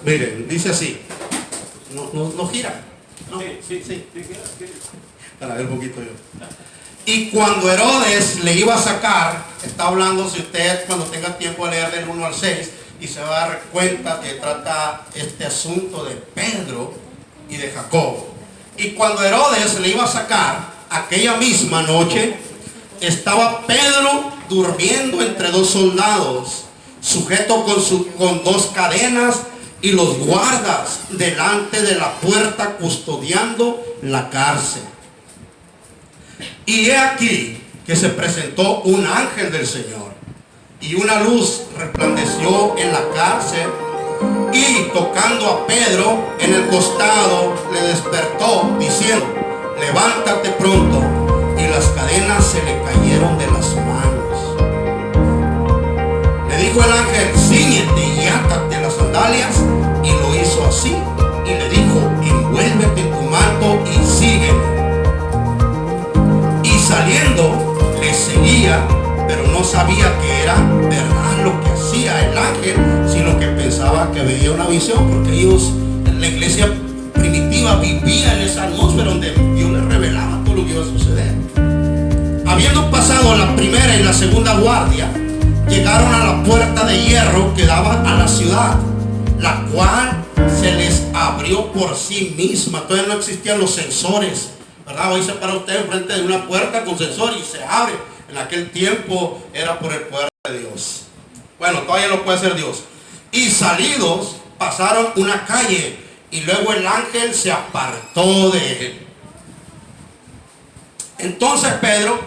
Miren, dice así. No gira. No. Sí. Para ver un poquito yo. Y cuando Herodes le iba a sacar, está hablando, si usted cuando tenga tiempo de leer del 1 al 6, y se va a dar cuenta que trata este asunto de Pedro y de Jacobo. Y cuando Herodes le iba a sacar, aquella misma noche, estaba Pedro durmiendo entre dos soldados, sujeto con dos cadenas, y los guardas delante de la puerta custodiando la cárcel. Y he aquí que se presentó un ángel del Señor, y una luz resplandeció en la cárcel, y tocando a Pedro en el costado, le despertó, diciendo: levántate pronto. Y las cadenas se le cayeron de las manos. Le dijo el ángel: cíñete y átate las sandalias. Y lo hizo así. Y le dijo: envuélvete en tu manto y sígueme. Y saliendo le seguía, pero no sabía que era verdad lo que hacía el ángel, sino que pensaba que veía una visión, porque ellos, la iglesia primitiva, vivía en esa atmósfera donde Dios les revelaba todo lo que iba a suceder. Habiendo pasado la primera y la segunda guardia, llegaron a la puerta de hierro que daba a la ciudad, la cual se les abrió por sí misma. Todavía no existían los sensores, ¿verdad? Hoy se para usted enfrente de una puerta con sensor y se abre. En aquel tiempo era por el poder de Dios. Bueno, todavía lo puede hacer Dios. Y salidos pasaron una calle, y luego el ángel se apartó de él. Entonces Pedro,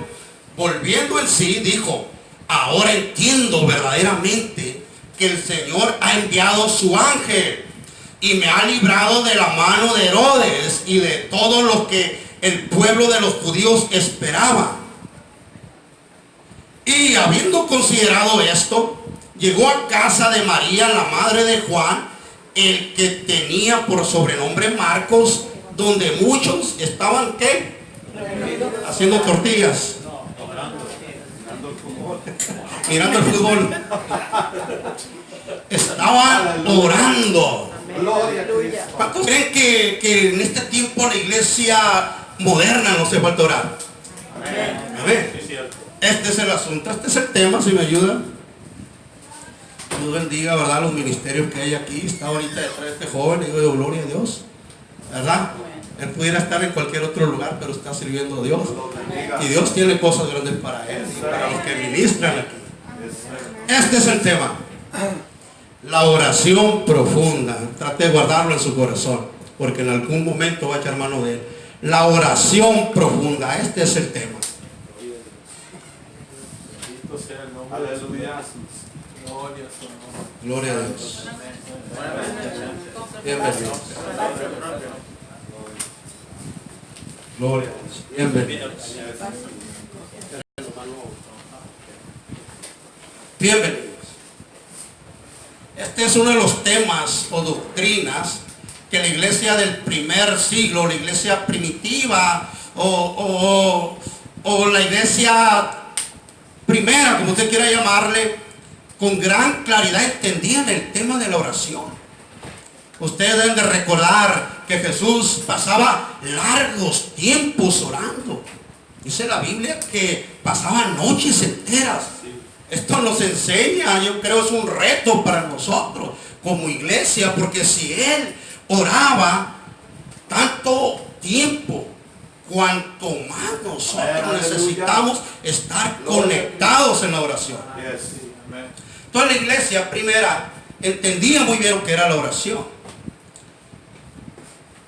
volviendo en sí, dijo: ahora entiendo verdaderamente que el Señor ha enviado su ángel y me ha librado de la mano de Herodes y de todo lo que el pueblo de los judíos esperaba. Y habiendo considerado esto, llegó a casa de María, la madre de Juan, el que tenía por sobrenombre Marcos, donde muchos estaban, ¿qué? Haciendo tortillas. Mirando el fútbol. Estaban orando. ¿Cuántos creen que en este tiempo la iglesia moderna no se falta orar? Amén. Este es el asunto, este es el tema, si me ayudan. Dios bendiga, ¿verdad? Los ministerios que hay aquí. Está ahorita detrás de este joven, digo yo, gloria a Dios, ¿verdad? Él pudiera estar en cualquier otro lugar, pero está sirviendo a Dios. Y Dios tiene cosas grandes para él y para los que ministran aquí. Este es el tema. La oración profunda. Trate de guardarlo en su corazón, porque en algún momento va a echar mano de él. La oración profunda. Este es el tema. Aleluya. Gloria a Dios. Bienvenidos. Gloria a Dios. Bienvenidos. Bienvenidos. Este es uno de los temas o doctrinas que la iglesia del primer siglo, la iglesia primitiva o la iglesia primera, como usted quiera llamarle, con gran claridad entendían el tema de la oración. Ustedes deben de recordar que Jesús pasaba largos tiempos orando. Dice la Biblia que pasaba noches enteras. Esto nos enseña, yo creo es un reto para nosotros como iglesia, porque si Él oraba tanto tiempo, cuanto más nosotros necesitamos estar conectados en la oración. Entonces la iglesia primera entendía muy bien lo que era la oración.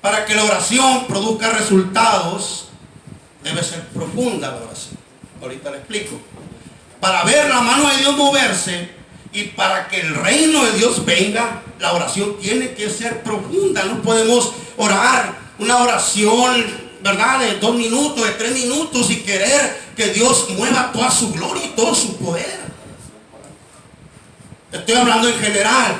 Para que la oración produzca resultados, debe ser profunda la oración. Ahorita le explico. Para ver la mano de Dios moverse y para que el reino de Dios venga, la oración tiene que ser profunda. No podemos orar una oración, ¿verdad?, de 2 minutos, de 3 minutos y querer que Dios mueva toda su gloria y todo su poder. Estoy hablando en general.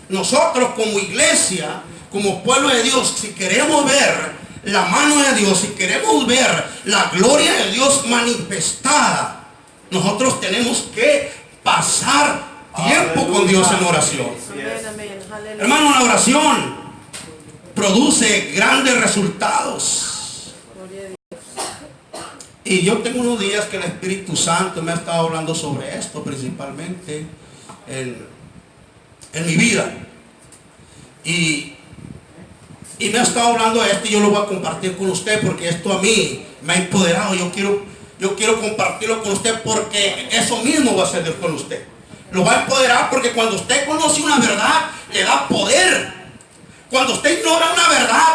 Nosotros como iglesia, como pueblo de Dios, si queremos ver la mano de Dios, si queremos ver la gloria de Dios manifestada, nosotros tenemos que pasar tiempo con Dios en oración. Aleluya. Hermano, la oración produce grandes resultados. Gloria a Dios. Y yo tengo unos días que el Espíritu Santo me ha estado hablando sobre esto, principalmente en mi vida. Y me ha estado hablando de esto y yo lo voy a compartir con usted porque esto a mí me ha empoderado. Yo quiero compartirlo con usted porque eso mismo va a hacer con usted. Lo va a empoderar porque cuando usted conoce una verdad, le da poder. Cuando usted ignora una verdad,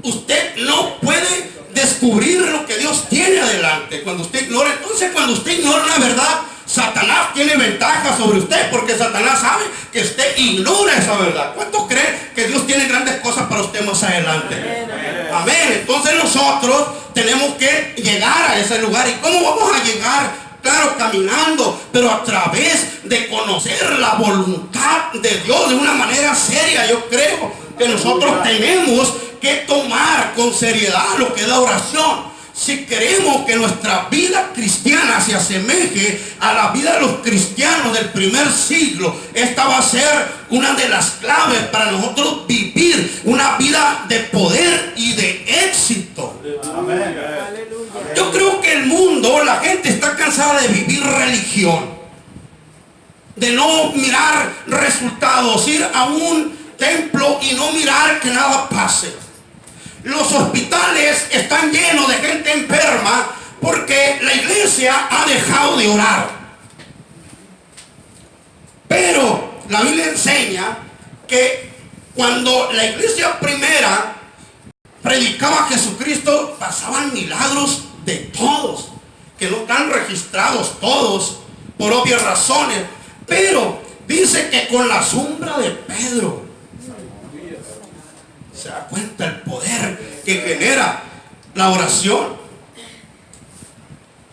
usted no puede descubrir lo que Dios tiene adelante. Cuando usted ignora, entonces cuando usted ignora una verdad, Satanás tiene ventaja sobre usted porque Satanás sabe que usted ignora esa verdad. ¿Cuántos creen que Dios tiene grandes cosas para usted más adelante? Amén. Entonces nosotros tenemos que llegar a ese lugar. ¿Y cómo vamos a llegar? Claro, caminando, pero a través de conocer la voluntad de Dios de una manera seria. Yo creo que nosotros tenemos que tomar con seriedad lo que es la oración. Si queremos que nuestra vida cristiana se asemeje a la vida de los cristianos del primer siglo, esta va a ser una de las claves para nosotros vivir una vida de poder y de éxito. Amén. Yo creo que el mundo, la gente está cansada de vivir religión, de no mirar resultados, ir a un templo y no mirar que nada pase. Los hospitales están llenos de gente enferma porque la iglesia ha dejado de orar. Pero la Biblia enseña que cuando la iglesia primera predicaba a Jesucristo, pasaban milagros de todos, que no están registrados todos por obvias razones. Pero dice que con la sombra de Pedro, se da cuenta el poder que genera la oración.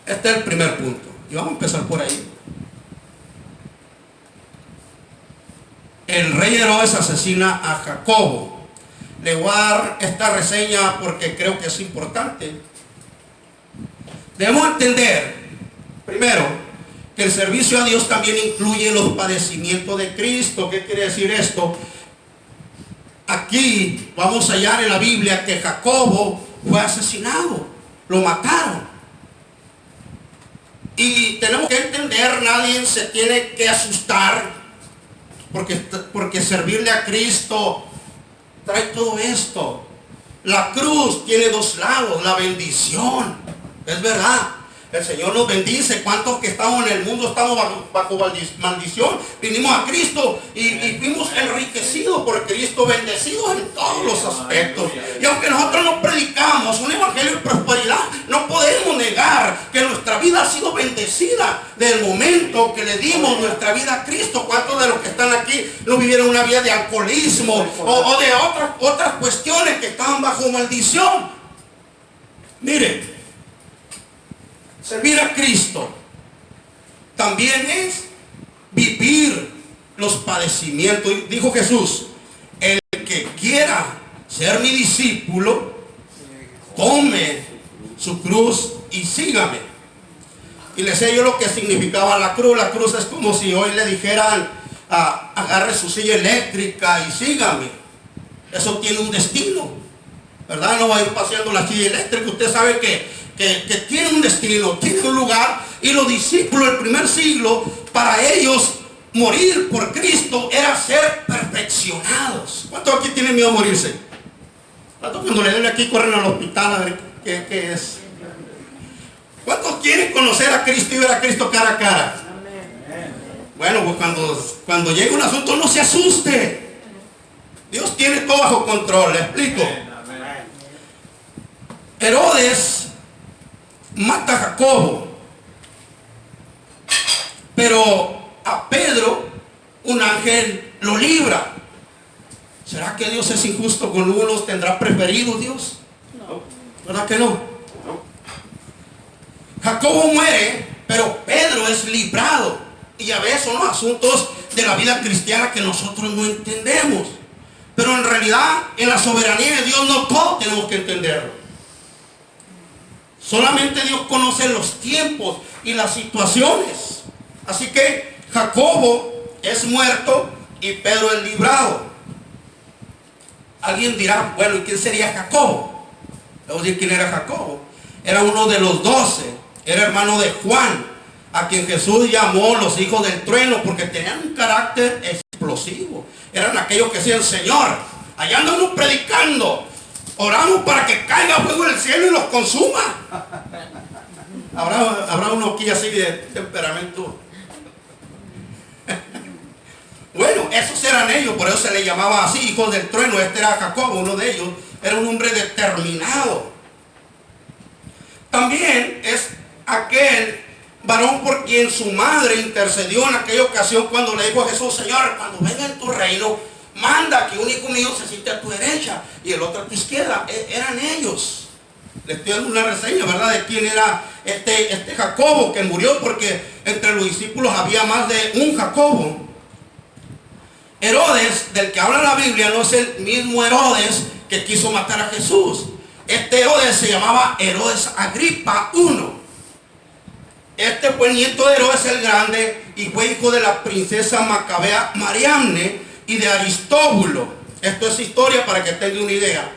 Este es el primer punto y vamos a empezar por ahí. El rey Herodes asesina a Jacobo. Le voy a dar esta reseña porque creo que es importante. Debemos entender primero que el servicio a Dios también incluye los padecimientos de Cristo. ¿Qué quiere decir esto? Aquí vamos a hallar en la Biblia que Jacobo fue asesinado, lo mataron. Y tenemos que entender, nadie se tiene que asustar porque servirle a Cristo trae todo esto. La cruz tiene dos lados, la bendición, es verdad. El Señor nos bendice. ¿Cuántos que estamos en el mundo estamos bajo maldición? Vinimos a Cristo y fuimos enriquecidos por Cristo, bendecidos en todos los aspectos. Y aunque nosotros no predicamos un evangelio de prosperidad, no podemos negar que nuestra vida ha sido bendecida desde el momento que le dimos nuestra vida a Cristo. ¿Cuántos de los que están aquí no vivieron una vida de alcoholismo o de otras cuestiones que estaban bajo maldición? Mire, servir a Cristo también es vivir los padecimientos. Dijo Jesús, el que quiera ser mi discípulo, tome su cruz y sígame. Y le sé yo lo que significaba la cruz. La cruz es como si hoy le dijeran, agarre su silla eléctrica y sígame. Eso tiene un destino, ¿verdad? No va a ir paseando la silla eléctrica. Usted sabe que tiene un destino, tiene un lugar. Y los discípulos del primer siglo, para ellos morir por Cristo era ser perfeccionados. ¿Cuántos aquí tienen miedo a morirse? ¿Cuántos cuando le duele aquí corren al hospital a ver qué es? ¿Cuántos quieren conocer a Cristo y ver a Cristo cara a cara? Bueno, pues cuando llegue un asunto, no se asuste. Dios tiene todo bajo control. Le explico. Herodes mata a Jacobo, pero a Pedro un ángel lo libra. ¿Será que Dios es injusto con unos? ¿Tendrá preferido Dios? No. ¿Verdad que no? Jacobo muere, pero Pedro es librado. Y a veces son los asuntos de la vida cristiana que nosotros no entendemos. Pero en realidad, en la soberanía de Dios no todos tenemos que entenderlo. Solamente Dios conoce los tiempos y las situaciones. Así que Jacobo es muerto y Pedro es librado. Alguien dirá, bueno, ¿y quién sería Jacobo? Le voy a decir quién era Jacobo. Era uno de los 12, era hermano de Juan, a quien Jesús llamó los hijos del trueno, porque tenían un carácter explosivo. Eran aquellos que decían, Señor, allá andamos predicando, oramos para que caiga fuego del cielo y los consuma. Habrá uno aquí así de temperamento. Bueno, esos eran ellos, por eso se les llamaba así, hijos del trueno. Este era Jacobo, uno de ellos. Era un hombre determinado. También es aquel varón por quien su madre intercedió en aquella ocasión cuando le dijo a Jesús, Señor, cuando venga en tu reino, manda que un hijo mío se siente a tu derecha y el otro a tu izquierda. Eran ellos. Les estoy dando una reseña, ¿verdad?, de quién era este Jacobo que murió, porque entre los discípulos había más de un Jacobo. Herodes, del que habla la Biblia, no es el mismo Herodes que quiso matar a Jesús. Este Herodes se llamaba Herodes Agripa I. Este fue nieto de Herodes el Grande y fue hijo de la princesa macabea Mariamne y de Aristóbulo. Esto es historia para que tengan una idea.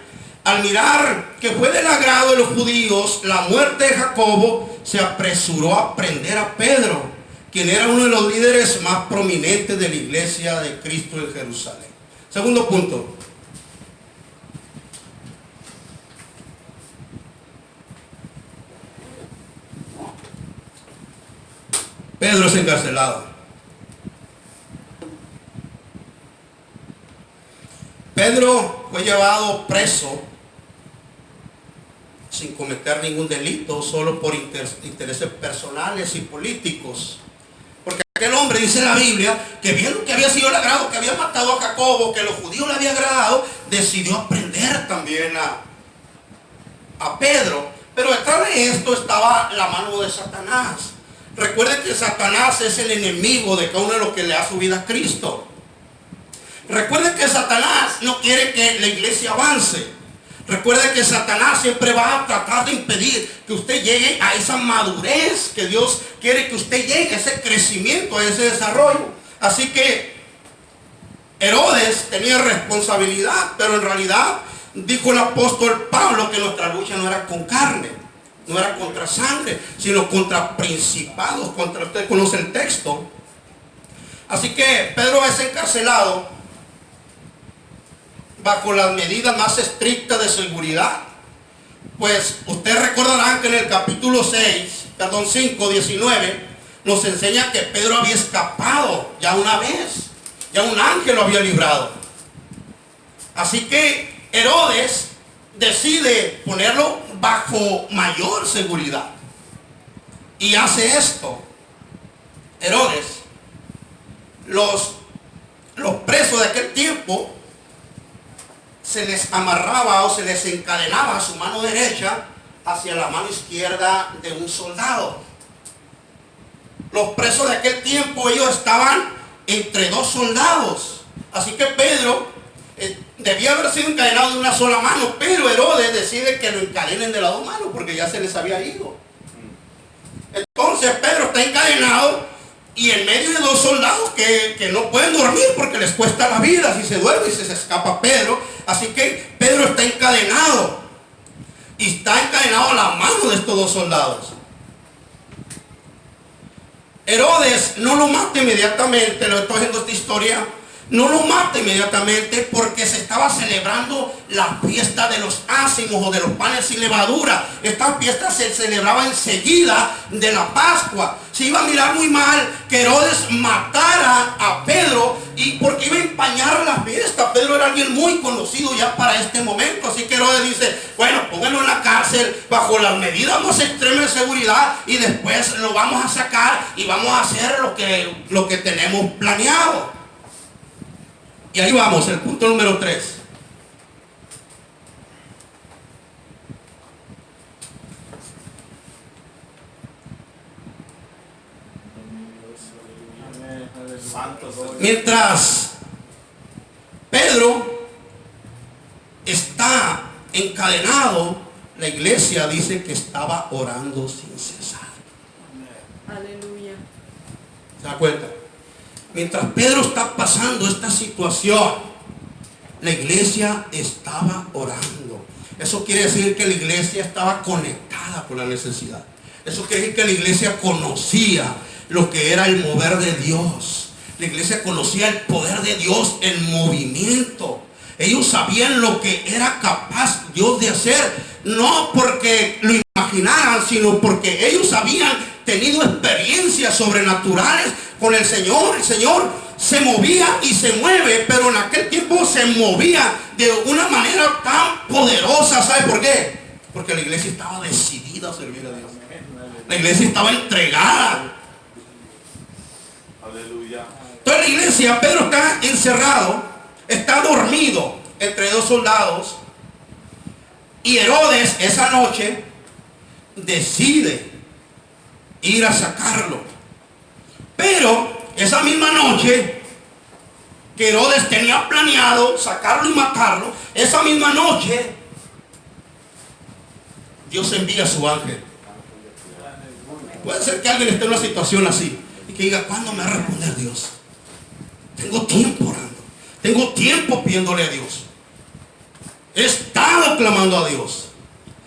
Al mirar que fue del agrado de los judíos la muerte de Jacobo, se apresuró a prender a Pedro, quien era uno de los líderes más prominentes de la iglesia de Cristo en Jerusalén. Segundo punto. Pedro es encarcelado. Pedro fue llevado preso sin cometer ningún delito, solo por intereses personales y políticos. Porque aquel hombre, dice la Biblia, que viendo que había sido el agrado, que había matado a Jacobo, que los judíos le había agradado, decidió aprender también a Pedro. Pero detrás de esto estaba la mano de Satanás. Recuerden que Satanás es el enemigo de cada uno de los que le da su vida a Cristo. Recuerden que Satanás no quiere que la iglesia avance. Recuerde que Satanás siempre va a tratar de impedir que usted llegue a esa madurez que Dios quiere que usted llegue, a ese crecimiento, a ese desarrollo. Así que Herodes tenía responsabilidad, pero en realidad dijo el apóstol Pablo que nuestra lucha no era con carne, no era contra sangre, sino contra principados, contra, usted conoce el texto. Así que Pedro es encarcelado bajo las medidas más estrictas de seguridad. Pues ustedes recordarán que en el capítulo 5, 19, nos enseña que Pedro había escapado ya una vez. Ya un ángel lo había librado. Así que Herodes decide ponerlo bajo mayor seguridad. Y hace esto. Herodes, los presos de aquel tiempo, se les amarraba o se les encadenaba su mano derecha hacia la mano izquierda de un soldado. Los presos de aquel tiempo, ellos estaban entre dos soldados. Así que Pedro debía haber sido encadenado de una sola mano, pero Herodes decide que lo encadenen de las dos manos porque ya se les había ido. Entonces Pedro está encadenado y en medio de dos soldados que no pueden dormir porque les cuesta la vida si se duerme y se escapa Pedro. Así que Pedro está encadenado y está encadenado a la mano de estos dos soldados. Herodes no lo mata inmediatamente, lo estoy haciendo esta historia, no lo mata inmediatamente porque se estaba celebrando la fiesta de los ácimos o de los panes sin levadura. Esta fiesta se celebraba enseguida de la Pascua. Se iba a mirar muy mal que Herodes matara a Pedro y porque iba a empañar la fiesta. Pedro era alguien muy conocido ya para este momento. Así que Herodes dice, bueno, pónganlo en la cárcel bajo las medidas más extremas de seguridad y después lo vamos a sacar y vamos a hacer lo que tenemos planeado. Y ahí vamos, el punto número 3. Mientras Pedro está encadenado, la iglesia dice que estaba orando sin cesar. Aleluya. ¿Se da cuenta? Mientras Pedro está pasando esta situación, La iglesia estaba orando. Eso quiere decir que la iglesia estaba conectada con la necesidad. Eso quiere decir que la iglesia conocía lo que era el mover de Dios. La iglesia conocía el poder de Dios, el movimiento. Ellos sabían lo que era capaz Dios de hacer, no porque lo imaginaran, sino porque ellos habían tenido experiencias sobrenaturales con el Señor. El Señor se movía y se mueve, pero en aquel tiempo se movía de una manera tan poderosa. ¿Sabe por qué? Porque la iglesia estaba decidida a servir a Dios. La iglesia estaba entregada. Aleluya. Entonces la iglesia, Pedro está encerrado, está dormido entre dos soldados, y Herodes esa noche decide ir a sacarlo. Pero esa misma noche que Herodes tenía planeado sacarlo y matarlo, esa misma noche Dios envía a su ángel. Puede ser que alguien esté en una situación así y que diga, ¿cuándo me va a responder Dios? Tengo tiempo orando, tengo tiempo pidiéndole a Dios, he estado clamando a Dios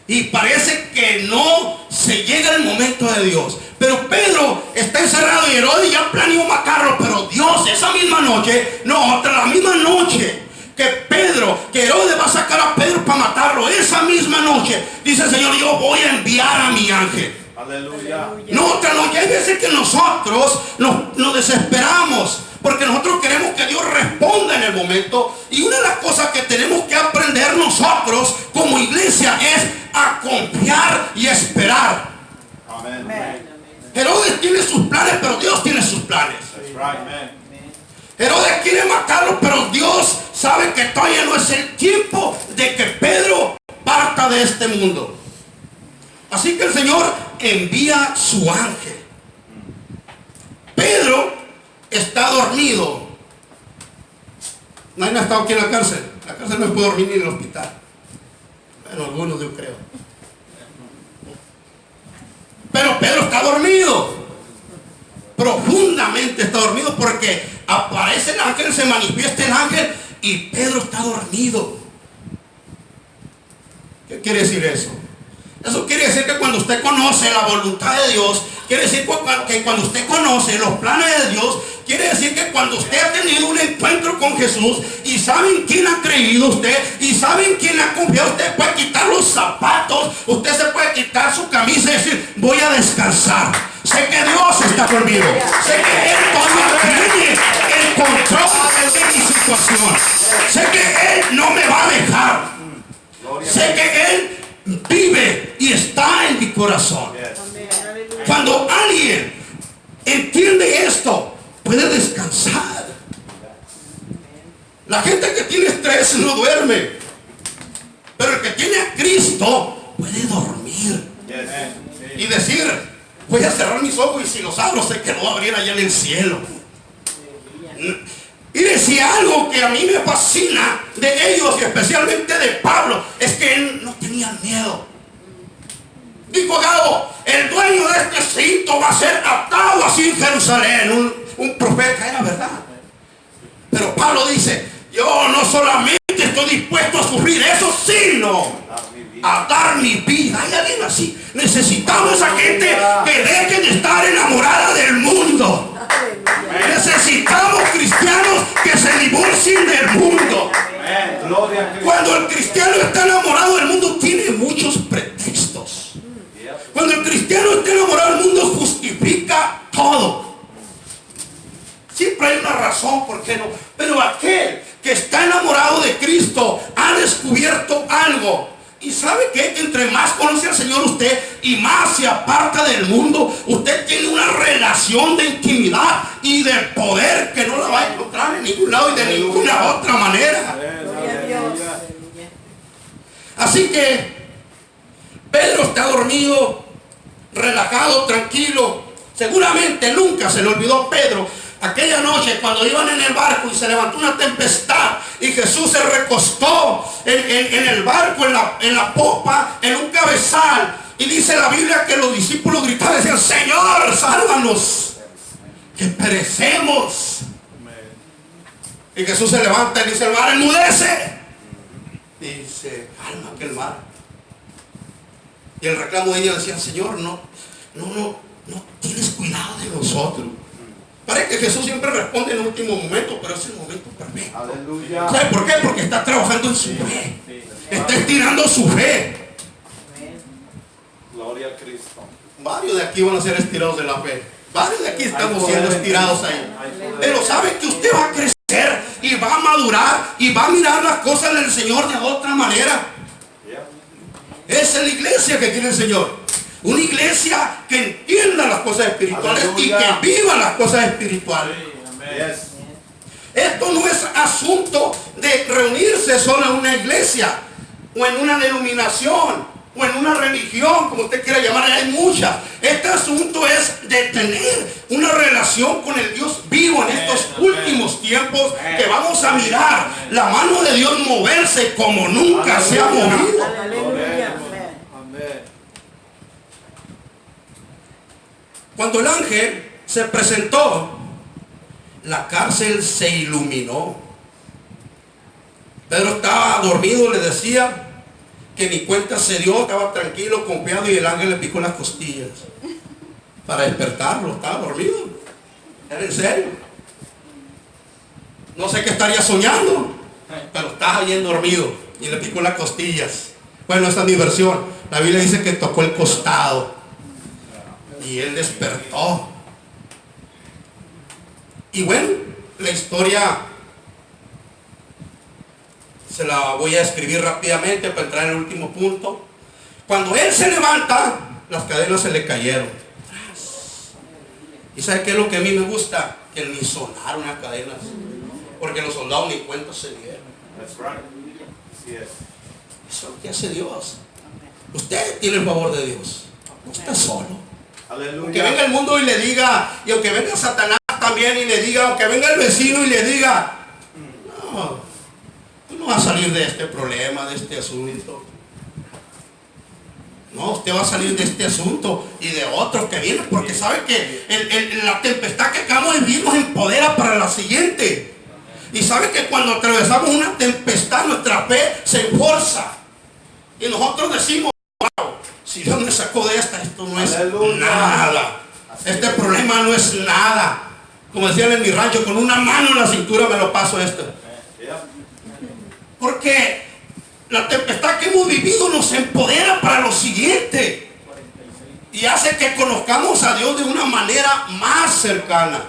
y parece que no se llega el momento de Dios. Pero Pedro está encerrado y Herodes ya planeó matarlo, pero Dios esa misma noche, la misma noche que Herodes va a sacar a Pedro para matarlo, esa misma noche dice el Señor, yo voy a enviar a mi ángel. Aleluya. No, otra noche. Hay veces que nosotros nos desesperamos porque nosotros queremos que Dios responda en el momento, y una de las cosas que tenemos que aprender nosotros como iglesia es a confiar y esperar. Amén. Herodes tiene sus planes, pero Dios tiene sus planes. That's right, man. Herodes quiere matarlo, pero Dios sabe que todavía no es el tiempo de que Pedro parta de este mundo. Así que el Señor envía su ángel. Pedro está dormido. Nadie ha estado aquí en la cárcel. La cárcel no se puede dormir ni en el hospital. Bueno, algunos yo creo. Pero Pedro está dormido. Profundamente está dormido, porque aparece el ángel, se manifiesta el ángel y Pedro está dormido. ¿Qué quiere decir eso? Eso quiere decir que cuando usted conoce la voluntad de Dios, quiere decir que cuando usted conoce los planes de Dios, quiere decir que cuando usted ha tenido un encuentro con Jesús y saben quién ha creído usted y saben quién ha confiado, usted puede quitar los zapatos, usted se puede quitar su camisa y decir, voy a descansar. Sé que Dios está conmigo. Sé que Él todavía tiene el control de mi situación. Sé que Él no me va a dejar. Sé que Él vive y está en mi corazón. Cuando alguien entiende esto, puede descansar. La gente que tiene estrés no duerme, pero el que tiene a Cristo puede dormir y decir, voy a cerrar mis ojos y si los abro sé que no va a abrir allá en el cielo. Y decía algo que a mí me fascina de ellos y especialmente de Pablo, es que él no tenía miedo. Dijo Gabo, el dueño de este cinto va a ser atado así en Jerusalén. Un profeta, era verdad. Pero Pablo dice, yo no solamente estoy dispuesto a sufrir eso, sino a dar mi vida. Hay alguien así. Necesitamos a gente que deje de estar enamorada del mundo. Necesitamos cristianos que se divorcien del mundo. Cuando el cristiano está enamorado del mundo, tiene muchos pretextos. Cuando el cristiano está enamorado del mundo, justifica todo. Siempre hay una razón por qué no. Pero aquel que está enamorado de Cristo ha descubierto algo. Y sabe que entre más conoce al Señor usted y más se aparta del mundo, usted tiene una relación de intimidad y de poder que no la va a encontrar en ningún lado y de ninguna otra manera. Así que Pedro está dormido, relajado, tranquilo. Seguramente nunca se le olvidó a Pedro aquella noche cuando iban en el barco y se levantó una tempestad y Jesús se recostó en el barco, en la popa, en un cabezal, y dice la Biblia que los discípulos gritaban y decían, Señor, sálvanos, que perecemos. Y Jesús se levanta y dice: el mar enmudece. Y dice: calma que el mar. Y el reclamo de ella decía: Señor, no tienes cuidado de nosotros. Parece que Jesús siempre responde en el último momento, pero es el momento perfecto. Aleluya. ¿Sabe por qué? Porque está trabajando en su fe. Está estirando su fe. Gloria a Cristo. Varios de aquí van a ser estirados de la fe. Varios de aquí estamos siendo estirados ahí. Pero sabe que usted va a crecer y va a madurar y va a mirar las cosas del Señor de otra manera. Esa es la iglesia que tiene el Señor. Una iglesia que entienda las cosas espirituales y que viva las cosas espirituales. Yes. Esto no es asunto de reunirse solo en una iglesia o en una denominación o en una religión, como usted quiera llamar, hay muchas. Este asunto es de tener una relación con el Dios vivo en estos últimos tiempos, que vamos a mirar la mano de Dios moverse como nunca se ha movido. Aleluya. Cuando el ángel se presentó, la cárcel se iluminó. Pedro estaba dormido, le decía, que ni cuenta se dio, estaba tranquilo, confiado, y el ángel le picó las costillas para despertarlo. Estaba dormido. ¿Era en serio? No sé qué estaría soñando, pero estaba bien dormido y le picó las costillas. Bueno, esa es mi versión. La Biblia dice que tocó el costado y él despertó. Y bueno, la historia se la voy a escribir rápidamente para entrar en el último punto. Cuando él se levanta, las cadenas se le cayeron. ¿Y sabe qué es lo que a mí me gusta? Que ni sonaron las cadenas, porque los soldados ni cuenta se dieron. That's right. Yes. Eso es lo que hace Dios. Usted tiene el favor de Dios. No está solo. Aunque venga el mundo y le diga, y aunque venga Satanás también y le diga, aunque venga el vecino y le diga: no, tú no vas a salir de este problema, de este asunto. No, usted va a salir de este asunto y de otros que vienen, porque sabe que la tempestad que acabamos de vivir nos empodera para la siguiente. Y sabe que cuando atravesamos una tempestad, nuestra fe se esforza. Y nosotros decimos: wow, si Dios me sacó de esta, esto no es nada. Este problema no es nada. Como decían en mi rancho, con una mano en la cintura me lo paso esto. Porque la tempestad que hemos vivido nos empodera para lo siguiente. Y hace que conozcamos a Dios de una manera más cercana.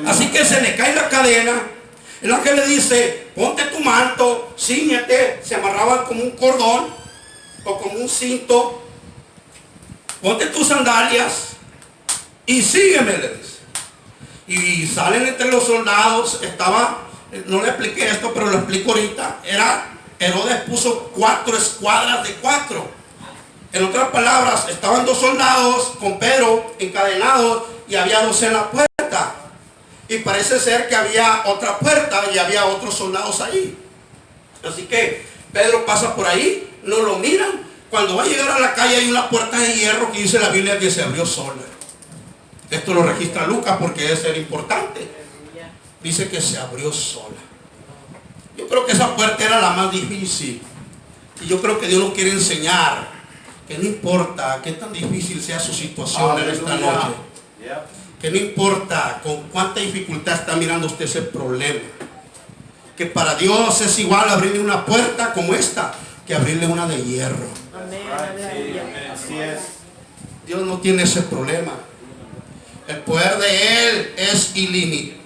Así que se le cae la cadena. El ángel le dice: ponte tu manto, cíñete. Se amarraba como un cordón o como un cinto. Ponte tus sandalias y sígueme, le dice. Y salen entre los soldados. No le expliqué esto, pero lo explico ahorita. Herodes puso 4 escuadras de 4. En otras palabras, estaban 2 soldados con Pedro encadenados y había 2 en la puerta. Y parece ser que había otra puerta y había otros soldados ahí. Así que Pedro pasa por ahí, no lo miran. Cuando va a llegar a la calle hay una puerta de hierro que dice la Biblia que se abrió sola. Esto lo registra Lucas porque debe ser importante. Dice que se abrió sola. Yo creo que esa puerta era la más difícil. Y yo creo que Dios nos quiere enseñar que no importa qué tan difícil sea su situación en esta noche. Que no importa con cuánta dificultad está mirando usted ese problema. Que para Dios es igual abrirle una puerta como esta que abrirle una de hierro. Así es. Dios no tiene ese problema. El poder de Él es ilimitado.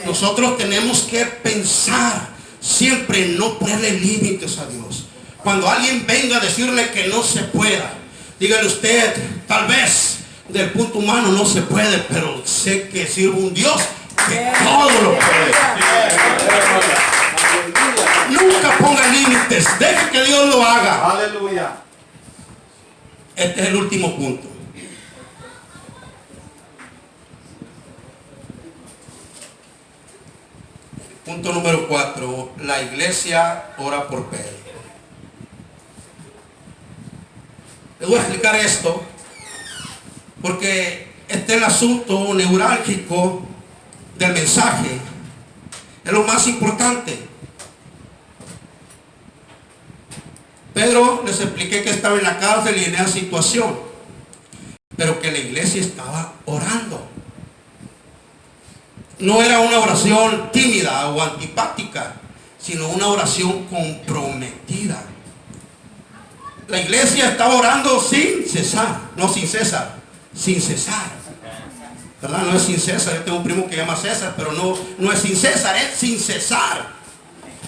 Nosotros tenemos que pensar siempre en no ponerle límites a Dios. Cuando alguien venga a decirle que no se pueda, dígale usted: tal vez del punto humano no se puede, pero sé que sirve un Dios que todo lo puede. Nunca ponga límites, deje que Dios lo haga. Aleluya. Este es el último punto. Punto número 4. La iglesia ora por Pedro. Les voy a explicar esto porque este es el asunto neurálgico del mensaje. Es lo más importante. Pedro les expliqué que estaba en la cárcel y en esa situación, pero que la iglesia estaba orando. No era una oración tímida o antipática, sino una oración comprometida. La iglesia estaba orando sin cesar, no sin César, sin cesar. ¿Verdad? No es sin César. Yo tengo un primo que llama César, pero no es sin César, es sin cesar.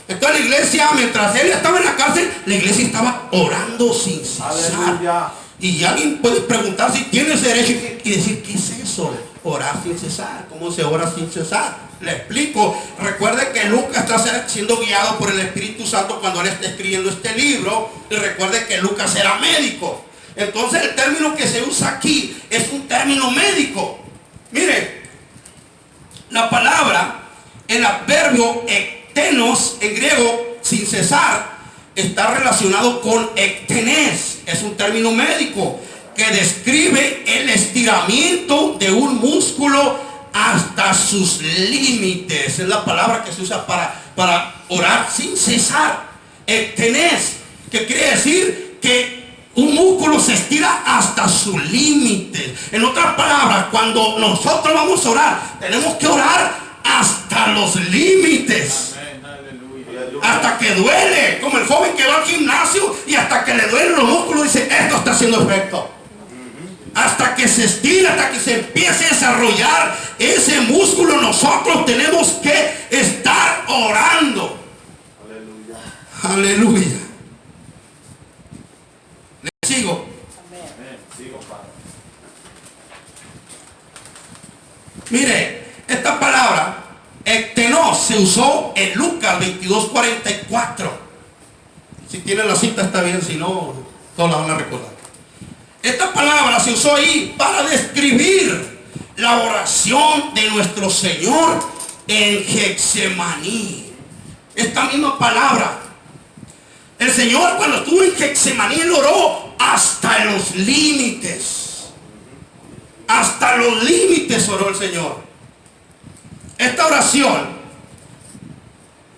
Entonces la iglesia, mientras él estaba en la cárcel, la iglesia estaba orando sin cesar. Aleluya. Y alguien puede preguntar si tiene ese derecho y decir, ¿qué es eso? Orar sin cesar. ¿Cómo se ora sin cesar? Le explico. Recuerde que Lucas está siendo guiado por el Espíritu Santo cuando él está escribiendo este libro. Y recuerde que Lucas era médico. Entonces el término que se usa aquí es un término médico. Mire, la palabra, el adverbio ektenos en griego, sin cesar, está relacionado con ektenes. Es un término médico que describe el estiramiento de un músculo hasta sus límites. Es la palabra que se usa para orar sin cesar. Ektenes, que quiere decir que un músculo se estira hasta su límite. En otras palabras, cuando nosotros vamos a orar, tenemos que orar hasta los límites. Hasta que duele, como el joven que va al gimnasio y hasta que le duelen los músculos dice, esto está haciendo efecto. Hasta que se estira, hasta que se empiece a desarrollar ese músculo, nosotros tenemos que estar orando. Aleluya. Aleluya. Le sigo. Mire, esta palabra ektenos se usó en Lucas 22:44. Si tienen la cita está bien, si no, todos la van a recordar. Esta palabra se usó ahí para describir la oración de nuestro Señor en Getsemaní. Esta misma palabra. El Señor cuando estuvo en Getsemaní, Él oró hasta los límites. Hasta los límites oró el Señor. Esta oración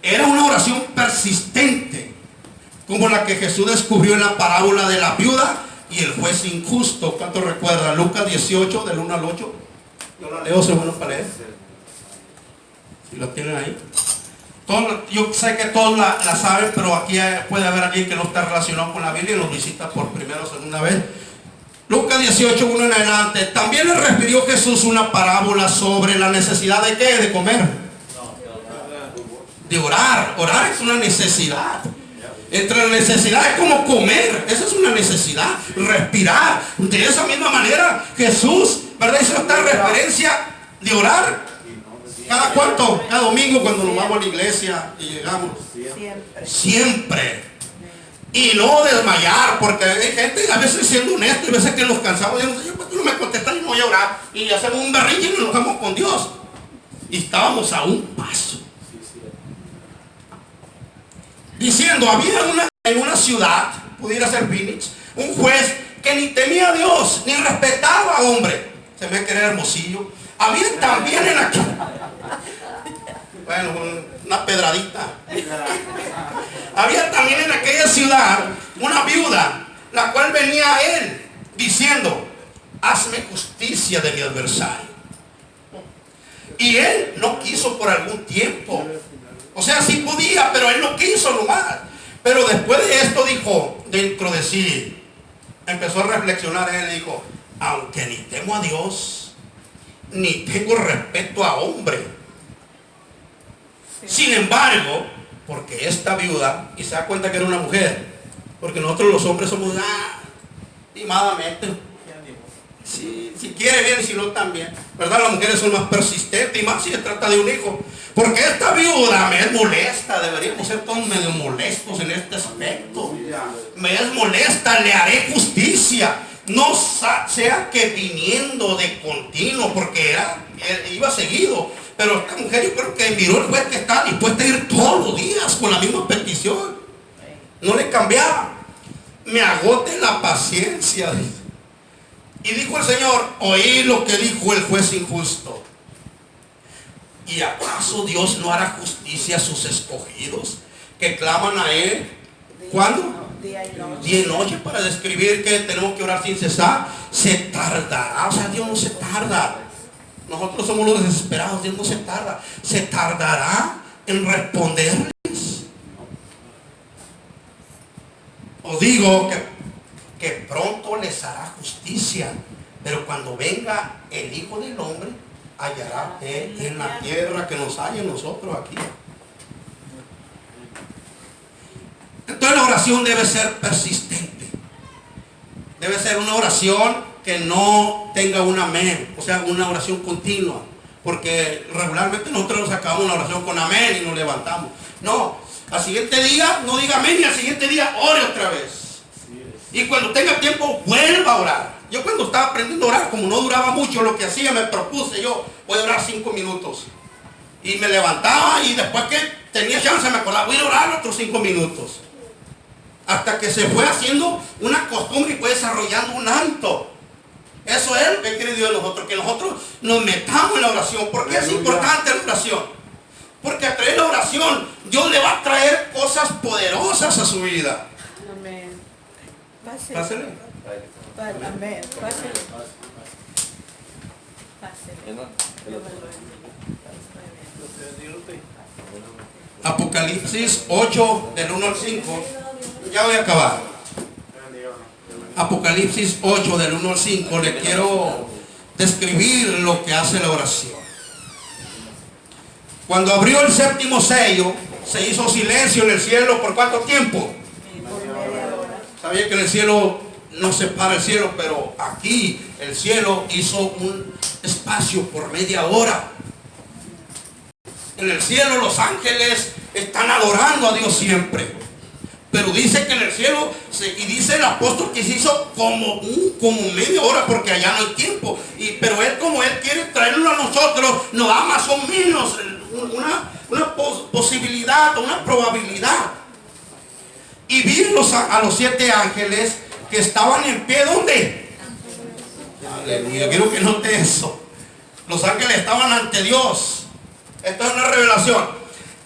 era una oración persistente, como la que Jesús descubrió en la parábola de la viuda y el juez injusto. ¿Cuánto recuerda? Lucas 18, del 1 al 8. Yo la leo, según para leer. Si la tienen ahí. Yo sé que todos la saben, pero aquí puede haber alguien que no está relacionado con la Biblia y nos visita por primera o segunda vez. Lucas 18, 1 en adelante. También le refirió Jesús una parábola sobre la necesidad de ¿qué? De comer. De orar. Orar es una necesidad. Entre las necesidades como comer, esa es una necesidad. Respirar. De esa misma manera Jesús, ¿verdad? Hizo esta referencia de orar. ¿Cada cuánto? Cada domingo cuando nos vamos a la iglesia y llegamos. Siempre. Y no desmayar, porque hay gente, a veces siendo honesto, y a veces que nos cansamos, y Señor, pues tú no me contestas y no voy a orar. Y hacemos un berrinche y nos enojamos con Dios. Y estábamos a un paso. Diciendo, había en una ciudad, pudiera ser Phoenix, un juez que ni temía a Dios, ni respetaba a hombre. Se me quería Hermosillo. Había también en aquí, bueno, una pedradita. Había también en aquella ciudad una viuda, la cual venía a él diciendo, hazme justicia de mi adversario. Y él no quiso por algún tiempo. O sea, sí podía, pero él no quiso nomás. Pero después de esto dijo, dentro de sí, empezó a reflexionar él y dijo, aunque ni temo a Dios, ni tengo respeto a hombre. Sin embargo, porque esta viuda, y se da cuenta que era una mujer, porque nosotros los hombres somos, timadamente, si quiere bien, si no también, ¿verdad? Las mujeres son más persistentes, y más si se trata de un hijo. Porque esta viuda me es molesta, deberíamos ser todos medio molestos en este aspecto. Me es molesta, le haré justicia. No sea que viniendo de continuo, porque iba seguido. Pero esta mujer, yo creo que miró el juez que está dispuesta a ir todos los días con la misma petición. No le cambiaba. Me agote la paciencia. Y dijo el Señor, oí lo que dijo el juez injusto. ¿Y acaso Dios no hará justicia a sus escogidos que claman a Él? ¿Cuándo? Día y noche. Día y noche, para describir que tenemos que orar sin cesar. Se tardará, o sea, Dios no se tarda. Nosotros somos los desesperados, Dios no se tarda. Se tardará en responderles. Os digo que pronto les hará justicia, pero cuando venga el Hijo del Hombre, hallará Él en la tierra que nos haya nosotros aquí. Entonces la oración debe ser persistente. Debe ser una oración que no tenga un amén, o sea, una oración continua. Porque regularmente nosotros acabamos una oración con amén y nos levantamos. No, al siguiente día no diga amén y al siguiente día ore otra vez. Y cuando tenga tiempo vuelva a orar. Yo cuando estaba aprendiendo a orar, como no duraba mucho lo que hacía, me propuse, yo voy a orar 5 minutos. Y me levantaba y después que tenía chance me acordaba, voy a orar otros 5 minutos. Hasta que se fue haciendo una costumbre y fue desarrollando un hábito. Eso es lo que quiere Dios de nosotros, que nosotros nos metamos en la oración. ¿Por qué es importante la oración? Porque a través de la oración Dios le va a traer cosas poderosas a su vida. Amén. Pásele. Pásele. Amén. Pásele. Pásele. Apocalipsis 8 del 1 al 5. Ya voy a acabar. Apocalipsis 8 del 1 al 5. Le quiero describir lo que hace la oración. Cuando abrió el séptimo sello, se hizo silencio en el cielo. ¿Por cuánto tiempo? Por media hora. Sabía que en el cielo no se para el cielo, pero aquí el cielo hizo un espacio por media hora. En el cielo los ángeles están adorando a Dios siempre. Pero dice que en el cielo, y dice el apóstol que se hizo como media hora, porque allá no hay tiempo. Pero Él, como Él quiere traerlo a nosotros, nos da más o menos una posibilidad, una probabilidad. Y vi a los 7 ángeles que estaban en pie. ¿Dónde? Aleluya, quiero que note eso. Los ángeles estaban ante Dios. Esto es una revelación.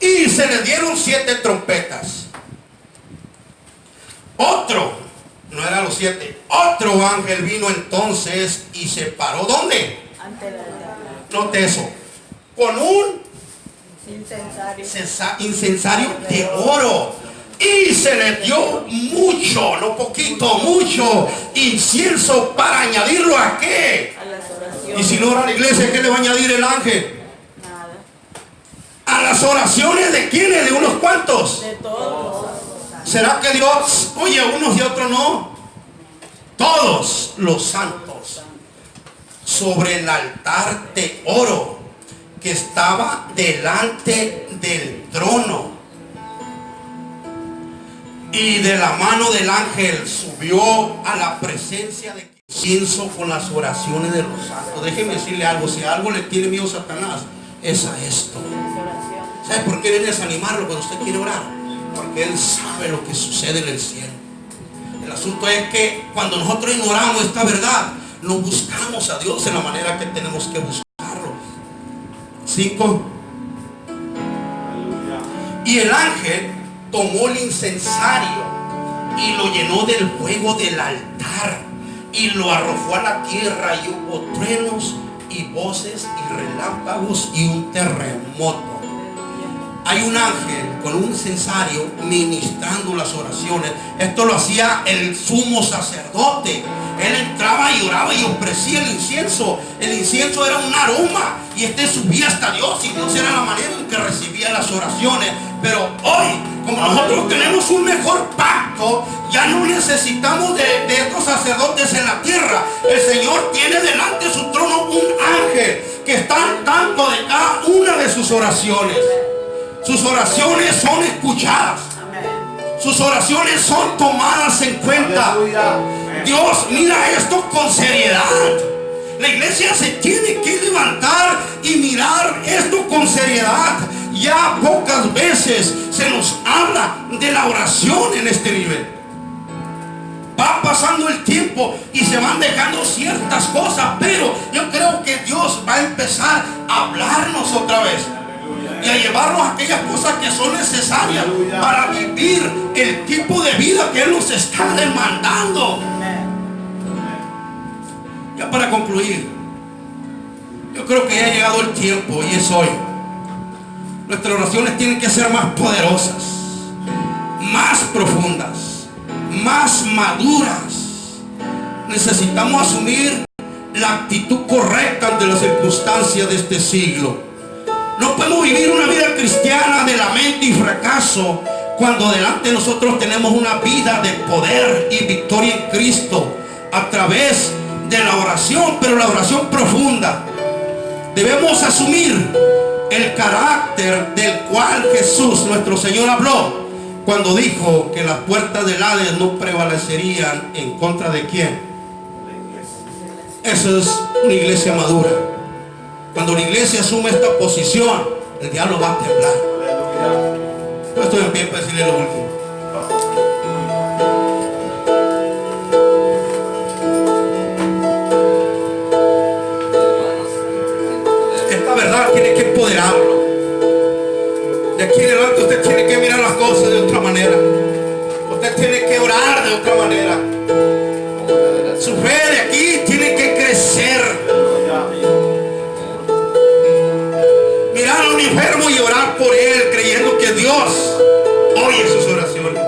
Y se les dieron 7 trompetas. Otro, no eran los 7, otro ángel vino entonces y se paró. ¿Dónde? Ante el altar. Note eso. Con un Incensario. incensario de oro. Y se le dio mucho, no poquito, mucho incienso para añadirlo a qué. A las oraciones. Y si no ora la iglesia, ¿qué le va a añadir el ángel? Nada. A las oraciones de quiénes, de unos cuantos. De todos. ¿Será que Dios oye a unos y a otros no? Todos los santos sobre el altar de oro que estaba delante del trono. Y de la mano del ángel subió a la presencia de incienso con las oraciones de los santos. Déjeme decirle algo, si a algo le tiene miedo Satanás, es a esto. ¿Sabe por qué viene a desanimarlo cuando usted quiere orar? Porque Él sabe lo que sucede en el cielo. El asunto es que cuando nosotros ignoramos esta verdad, no buscamos a Dios en la manera que tenemos que buscarlo. 5. Y el ángel tomó el incensario y lo llenó del fuego del altar y lo arrojó a la tierra, y hubo truenos y voces y relámpagos y un terremoto. Hay un ángel con un incensario ministrando las oraciones. Esto lo hacía el sumo sacerdote. Él entraba y oraba y ofrecía el incienso. El incienso era un aroma y este subía hasta Dios, y Dios era la manera en que recibía las oraciones. Pero hoy, como nosotros tenemos un mejor pacto, ya no necesitamos de estos sacerdotes en la tierra. El Señor tiene delante de su trono un ángel que está al tanto de cada una de sus oraciones. Sus oraciones son escuchadas. Sus oraciones son tomadas en cuenta. Dios mira esto con seriedad. La iglesia se tiene que levantar y mirar esto con seriedad. Ya pocas veces se nos habla de la oración en este nivel. Va pasando el tiempo y se van dejando ciertas cosas, pero yo creo que Dios va a empezar a hablarnos otra vez y a llevarnos a aquellas cosas que son necesarias para vivir el tipo de vida que Él nos está demandando. Ya para concluir, yo creo que ya ha llegado el tiempo y es hoy. Nuestras oraciones tienen que ser más poderosas, más profundas, más maduras. Necesitamos asumir la actitud correcta ante las circunstancias de este siglo. No podemos vivir una vida cristiana de lamento y fracaso cuando delante de nosotros tenemos una vida de poder y victoria en Cristo a través de la oración, pero la oración profunda. Debemos asumir el carácter del cual Jesús, nuestro Señor, habló cuando dijo que las puertas del Hades no prevalecerían en contra de quién. Esa es una iglesia madura. Cuando la iglesia asume esta posición, el diablo va a temblar. Yo estoy en pie para decirle lo último. Esta verdad tiene que empoderarlo. De aquí en adelante usted tiene que mirar las cosas de otra manera. Usted tiene que orar de otra manera. Su fe de aquí tiene que crecer. Mirar a un enfermo y orar por él, creyendo que Dios oye sus oraciones.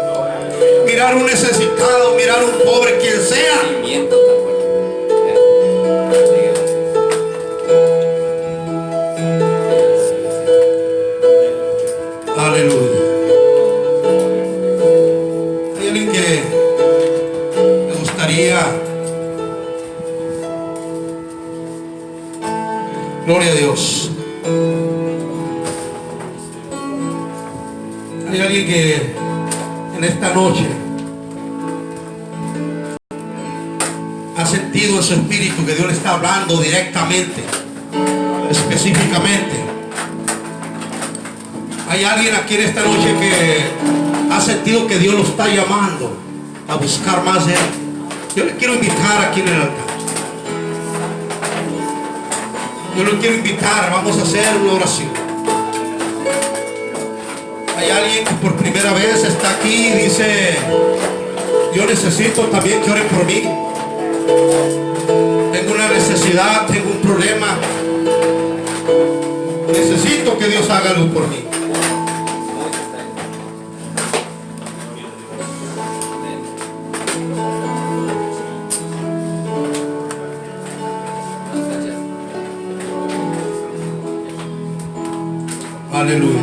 Mirar a un necesitado, mirar a un pobre, quien sea. Aleluya. Hay alguien que me gustaría, gloria a Dios. Hay alguien que en esta noche ha sentido en su espíritu que Dios le está hablando directamente, específicamente. Hay alguien aquí en esta noche que ha sentido que Dios lo está llamando a buscar más de Él. Yo le quiero invitar aquí en el altar. Yo lo quiero invitar, vamos a hacer una oración. Hay alguien que por primera vez está aquí y dice: yo necesito también que oren por mí. Tengo una necesidad, tengo un problema. Necesito que Dios haga algo por mí. Aleluya.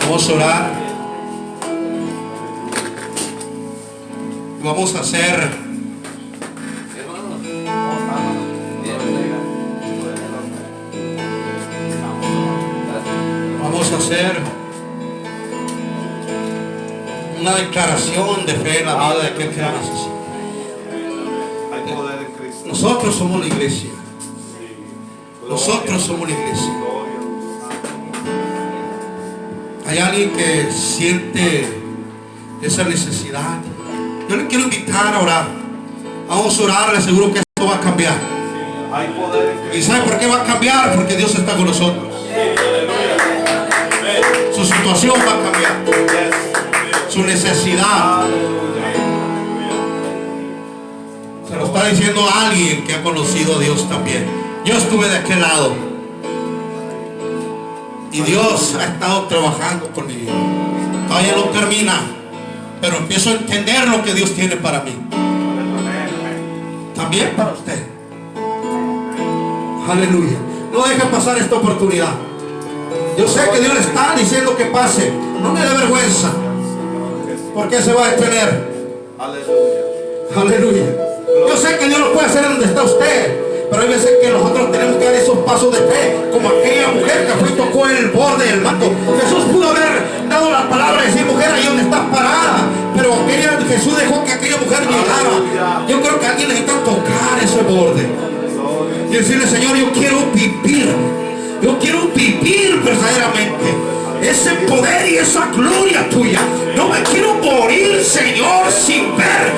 Vamos a orar. Vamos a hacer una declaración de fe en la vida de aquel que la necesita. Hay poder en Cristo. Nosotros somos la iglesia. Nosotros somos la iglesia. Hay alguien que siente esa necesidad. Yo le quiero invitar a orar. Vamos a orar, le aseguro que esto va a cambiar. Hay poder en Cristo. ¿Y sabe por qué va a cambiar? Porque Dios está con nosotros. Su situación va a cambiar. Su necesidad. Se lo está diciendo a alguien que ha conocido a Dios también. Yo estuve de aquel lado y Dios ha estado trabajando conmigo. Todavía no termina, pero empiezo a entender lo que Dios tiene para mí, también para usted. Aleluya. No deje pasar esta oportunidad. Yo sé que Dios le está diciendo que pase. No me dé vergüenza, porque se va a detener. Aleluya. Yo sé que Dios lo puede hacer donde está usted, pero hay veces que nosotros tenemos que dar esos pasos de fe, como aquella mujer que fue y tocó el borde del manto. Jesús pudo haber dado la palabra y decir: mujer, ahí donde estás parada, pero Jesús dejó que aquella mujer llegara. Yo creo que alguien necesita tocar ese borde. Y decirle, Señor, yo quiero vivir verdaderamente ese poder y esa gloria tuya. No me quiero morir, Señor, sin ver